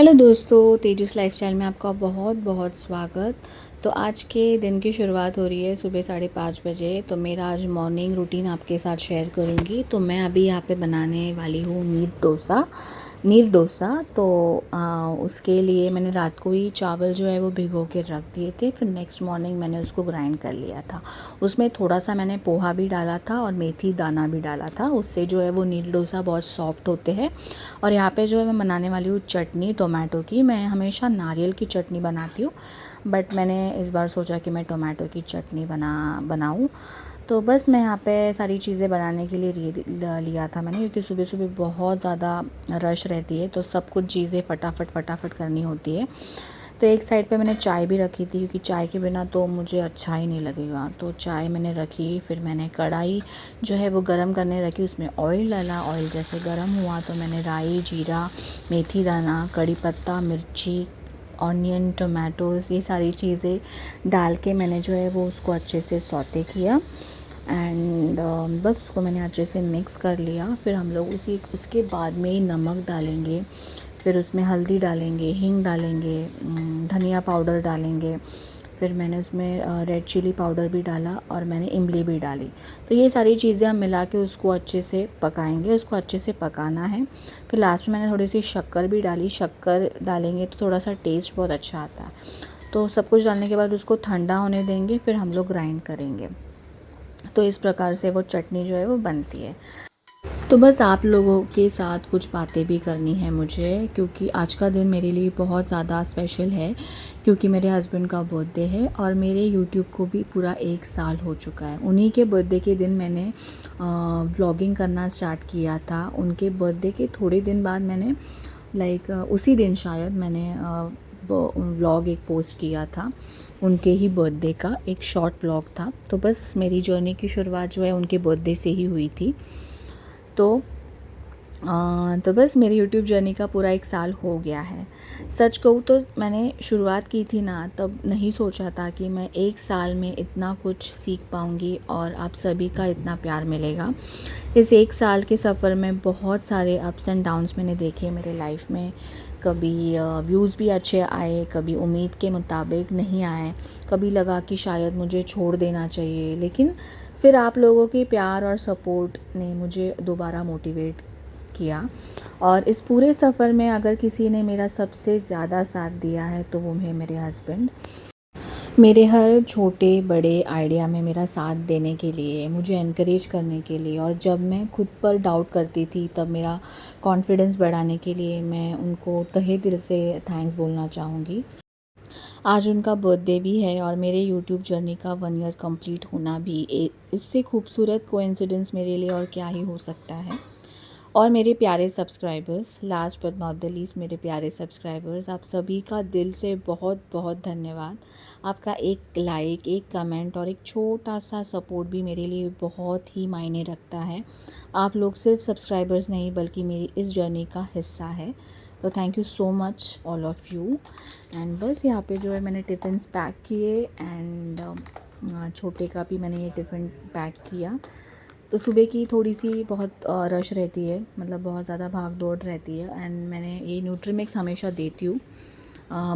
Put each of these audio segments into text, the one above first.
Hello दोस्तों, तेजस lifestyle में आपका बहुत बहुत स्वागत। तो आज के दिन की शुरुआत हो रही है सुबह 5:30 बजे। तो मेरा आज मॉर्निंग रूटीन आपके साथ शेयर करूंगी। तो मैं अभी यहाँ पे बनाने वाली हूँ नीर डोसा। तो उसके लिए मैंने रात को ही चावल जो है वो भिगो के रख दिए थे। फिर नेक्स्ट मॉर्निंग मैंने उसको ग्राइंड कर लिया था। उसमें थोड़ा सा मैंने पोहा भी डाला था और मेथी दाना भी डाला था। उससे जो है वो नीर डोसा बहुत सॉफ्ट होते हैं। और यहाँ पे जो है मैं बनाने वाली हूँ चटनी टोमेटो की। मैं हमेशा नारियल की चटनी बनाती हूँ, बट मैंने इस बार सोचा कि मैं टोमेटो की चटनी बनाऊँ। तो बस मैं यहाँ पे सारी चीज़ें बनाने के लिए लिया था मैंने, क्योंकि सुबह सुबह बहुत ज़्यादा रश रहती है, तो सब कुछ चीज़ें फटाफट करनी होती है। तो एक साइड पे मैंने चाय भी रखी थी, क्योंकि चाय के बिना तो मुझे अच्छा ही नहीं लगेगा। तो चाय मैंने रखी, फिर मैंने कढ़ाई जो है वो गरम करने रखी, उसमें ऑयल डाला। ऑयल जैसे गरम हुआ तो मैंने राई, जीरा, मेथी दाना, कड़ी पत्ता, मिर्ची, ऑनियन, टोमेटोज़, ये सारी चीज़ें डाल के मैंने जो है वो उसको अच्छे से सौते किया। एंड बस उसको मैंने अच्छे से मिक्स कर लिया। फिर हम लोग उसके बाद में ही नमक डालेंगे, फिर उसमें हल्दी डालेंगे, हींग डालेंगे, धनिया पाउडर डालेंगे। फिर मैंने उसमें रेड चिली पाउडर भी डाला और मैंने इमली भी डाली। तो ये सारी चीज़ें हम मिला के उसको अच्छे से पकाएंगे, उसको अच्छे से पकाना है। फिर लास्ट में मैंने थोड़ी सी शक्कर भी डाली। शक्कर डालेंगे तो थोड़ा सा टेस्ट बहुत अच्छा आता है। तो सब कुछ डालने के बाद उसको ठंडा होने देंगे, फिर हम लोग ग्राइंड करेंगे। तो इस प्रकार से वो चटनी जो है वो बनती है। तो बस आप लोगों के साथ कुछ बातें भी करनी है मुझे, क्योंकि आज का दिन मेरे लिए बहुत ज़्यादा स्पेशल है, क्योंकि मेरे हस्बैंड का बर्थडे है और मेरे यूट्यूब को भी पूरा 1 साल हो चुका है। उन्हीं के बर्थडे के दिन मैंने व्लॉगिंग करना स्टार्ट किया था। उनके बर्थडे के थोड़े दिन बाद मैंने उसी दिन शायद मैंने व्लॉग एक पोस्ट किया था। उनके ही बर्थडे का एक शॉर्ट व्लॉग था। तो बस मेरी जर्नी की शुरुआत जो है उनके बर्थडे से ही हुई थी। तो तो बस मेरी यूट्यूब जर्नी का पूरा 1 साल हो गया है। सच कहूँ तो मैंने शुरुआत की थी ना, तब नहीं सोचा था कि मैं 1 साल में इतना कुछ सीख पाऊँगी और आप सभी का इतना प्यार मिलेगा। इस 1 साल के सफ़र में बहुत सारे अप्स एंड डाउन्स मैंने देखे मेरे लाइफ में। कभी व्यूज़ भी अच्छे आए, कभी उम्मीद के मुताबिक नहीं आए, कभी लगा कि शायद मुझे छोड़ देना चाहिए। लेकिन फिर आप लोगों के प्यार और सपोर्ट ने मुझे दोबारा मोटिवेट किया। और इस पूरे सफ़र में अगर किसी ने मेरा सबसे ज़्यादा साथ दिया है तो वो है मेरे हस्बैंड। मेरे हर छोटे बड़े आइडिया में मेरा साथ देने के लिए, मुझे एनकरेज करने के लिए, और जब मैं खुद पर डाउट करती थी तब मेरा कॉन्फिडेंस बढ़ाने के लिए मैं उनको तहे दिल से थैंक्स बोलना चाहूँगी। आज उनका बर्थडे भी है और मेरे यूट्यूब जर्नी का 1 ईयर कंप्लीट होना भी इससे खूबसूरत कोइंसिडेंस मेरे लिए और क्या ही हो सकता है। और मेरे प्यारे subscribers, last but not the least, मेरे प्यारे सब्सक्राइबर्स, आप सभी का दिल से बहुत बहुत धन्यवाद। आपका एक लाइक, एक कमेंट और एक छोटा सा सपोर्ट भी मेरे लिए बहुत ही मायने रखता है। आप लोग सिर्फ सब्सक्राइबर्स नहीं बल्कि मेरी इस जर्नी का हिस्सा है। तो thank you so much all of you. And बस यहाँ पे जो है मैंने टिफ़िन्स पैक किए। एंड छोटे का भी मैंने ये टिफ़िन पैक किया। तो सुबह की थोड़ी सी बहुत रश रहती है, मतलब बहुत ज़्यादा भाग दौड़ रहती है। एंड मैंने ये न्यूट्रीमिक्स हमेशा देती हूँ।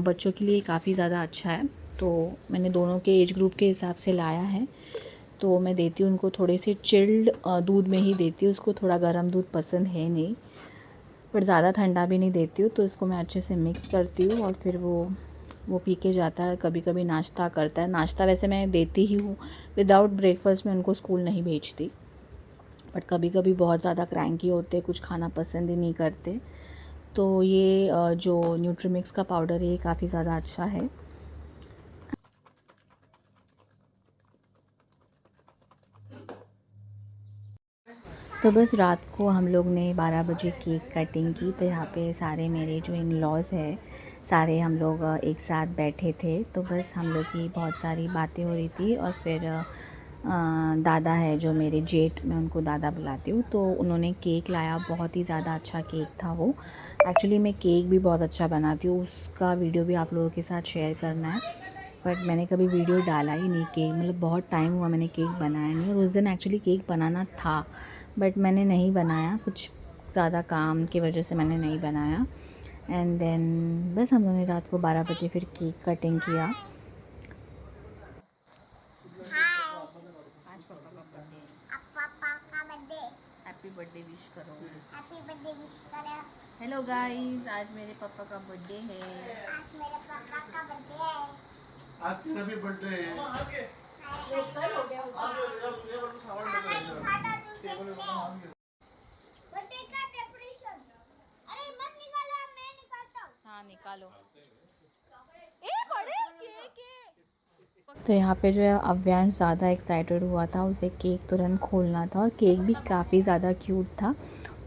बच्चों के लिए काफ़ी ज़्यादा अच्छा है, तो मैंने दोनों के एज ग्रुप के हिसाब से लाया है। तो मैं देती हूँ उनको थोड़े से चिल्ड दूध में ही देती हूँ। उसको थोड़ा गर्म दूध पसंद है नहीं, पर ज़्यादा ठंडा भी नहीं देती हूँ। तो इसको मैं अच्छे से मिक्स करती हूँ और फिर वो पी के जाता है। कभी कभी नाश्ता करता है। नाश्ता वैसे मैं देती ही हूँ, विदाउट ब्रेकफास्ट में उनको स्कूल नहीं भेजती। बट कभी कभी बहुत ज़्यादा क्रैंकी होते, कुछ खाना पसंद ही नहीं करते। तो ये जो न्यूट्रीमिक्स का पाउडर है ये काफ़ी ज़्यादा अच्छा है। तो बस रात को हम लोग ने 12 बजे केक कटिंग की। तो यहाँ पे सारे मेरे जो इन लॉज़ है, सारे हम लोग एक साथ बैठे थे। तो बस हम लोग की बहुत सारी बातें हो रही थी। और फिर दादा है जो मेरे जेठ, मैं उनको दादा बुलाती हूँ, तो उन्होंने केक लाया। बहुत ही ज़्यादा अच्छा केक था वो। एक्चुअली मैं केक भी बहुत अच्छा बनाती हूँ, उसका वीडियो भी आप लोगों के साथ शेयर करना है, बट मैंने कभी वीडियो डाला ही नहीं। केक मतलब बहुत टाइम हुआ मैंने केक बनाया नहीं। और उस दिन एक्चुअली केक बनाना था, बट मैंने नहीं बनाया, कुछ ज़्यादा काम की वजह से मैंने नहीं बनाया। एंड देन बस हम लोगों ने रात को 12 बजे फिर केक कटिंग किया। आज पापा का बर्थडे, हैप्पी बर्थडे विश करो। हेलो गाइस, आज मेरे पापा का बर्थडे है। आज तेरा भी बर्थडे है। हाँ निकालो। तो यहाँ पे जो है अव्यांश ज़्यादा एक्साइटेड हुआ था, उसे केक तुरंत खोलना था और केक भी काफ़ी ज़्यादा क्यूट था।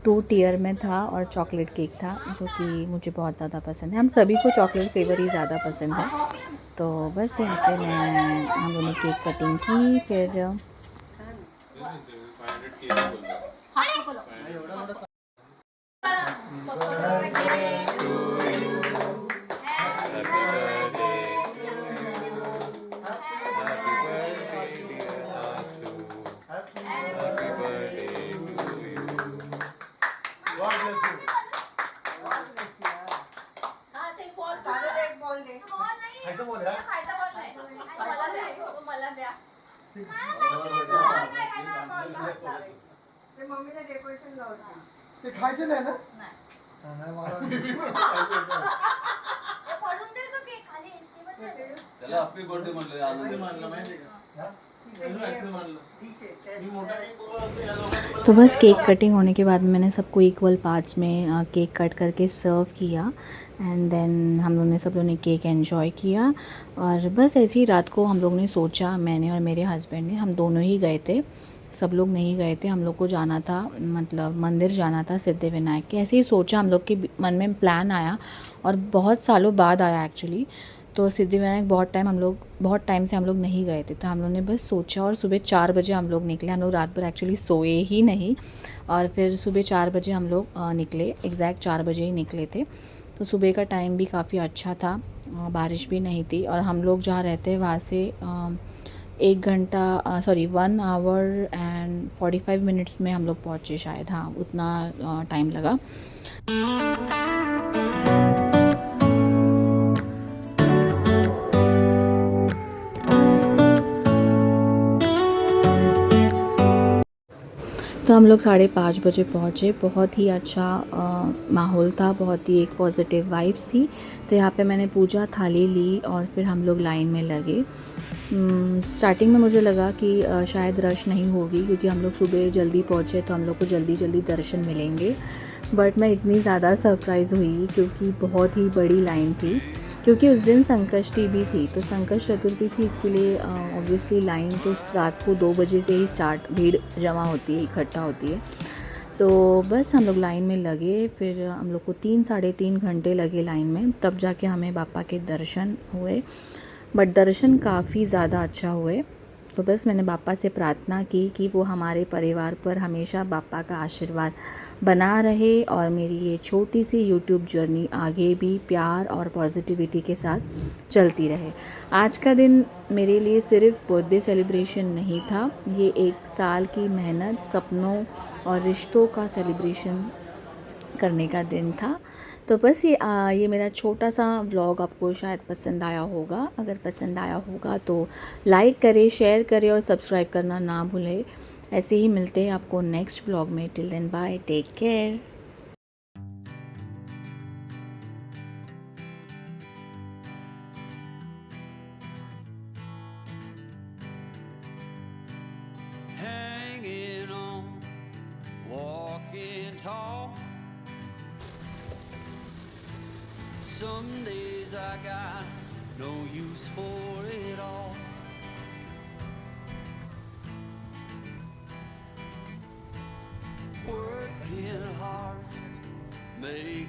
2 टियर में था और चॉकलेट केक था जो कि मुझे बहुत ज़्यादा पसंद है। हम सभी को चॉकलेट फ्लेवर ही ज़्यादा पसंद है। तो बस यहाँ पे हम लोगों ने केक कटिंग की। फिर मम्मीने डेकोरेशन लावली ते खायचं नाही ना नाही मला त्याला हॅपी बर्थडे म्हणलं आनंद मानला माहिती का तो बस केक कटिंग होने के बाद मैंने सबको इक्वल पार्ट्स में केक कट करके सर्व किया। एंड देन हम लोगों ने सब लोगों ने केक एंजॉय किया। और बस ऐसी ही रात को हम लोग ने सोचा, मैंने और मेरे हस्बैंड ने, हम दोनों ही गए थे, सब लोग नहीं गए थे। हम लोग को जाना था, मतलब मंदिर जाना था सिद्धिविनायक के। ऐसे ही सोचा, हम लोग के मन में प्लान आया और बहुत सालों बाद आया एक्चुअली। तो सिद्धिविनायक बहुत टाइम से हम लोग नहीं गए थे। तो हम लोग ने बस सोचा और सुबह 4 बजे हम लोग निकले। हम लोग रात भर एक्चुअली सोए ही नहीं और फिर सुबह 4 बजे हम लोग निकले, एग्जैक्ट 4 बजे ही निकले थे। तो सुबह का टाइम भी काफ़ी अच्छा था, बारिश भी नहीं थी। और हम लोग जहाँ रहते हैं वहाँ से 1 आवर एंड 45 मिनट्स में हम लोग पहुँचे शायद, हाँ उतना टाइम लगा। तो हम लोग 5:30 बजे पहुँचे। बहुत ही अच्छा माहौल था, बहुत ही एक पॉजिटिव वाइब्स थी। तो यहाँ पे मैंने पूजा थाली ली और फिर हम लोग लाइन में लगे। स्टार्टिंग में मुझे लगा कि शायद रश नहीं होगी क्योंकि हम लोग सुबह जल्दी पहुँचे तो हम लोग को जल्दी जल्दी दर्शन मिलेंगे। बट मैं इतनी ज़्यादा सरप्राइज़ हुई क्योंकि बहुत ही बड़ी लाइन थी, क्योंकि उस दिन संकष्टी भी थी। तो संकष्ट चतुर्थी थी, इसके लिए ऑब्वियसली लाइन तो रात को 2 बजे से ही भीड़ जमा होती है, इकट्ठा होती है। तो बस हम लोग लाइन में लगे। फिर हम लोग को 3-3.5 घंटे लगे लाइन में, तब जाके हमें बापा के दर्शन हुए। बट दर्शन काफ़ी ज़्यादा अच्छा हुए। तो बस मैंने बापा से प्रार्थना की कि वो हमारे परिवार पर हमेशा बापा का आशीर्वाद बना रहे और मेरी ये छोटी सी यूट्यूब जर्नी आगे भी प्यार और पॉजिटिविटी के साथ चलती रहे। आज का दिन मेरे लिए सिर्फ बर्थडे सेलिब्रेशन नहीं था, ये 1 साल की मेहनत, सपनों और रिश्तों का सेलिब्रेशन करने का दिन था। तो बस ये मेरा छोटा सा व्लॉग आपको शायद पसंद आया होगा। अगर पसंद आया होगा तो लाइक करें, शेयर करें और सब्सक्राइब करना ना भूलें। ऐसे ही मिलते हैं आपको नेक्स्ट व्लॉग में। Till then bye, take care. hanging on, walking tall. Some days I got no use for it all. Working hard, make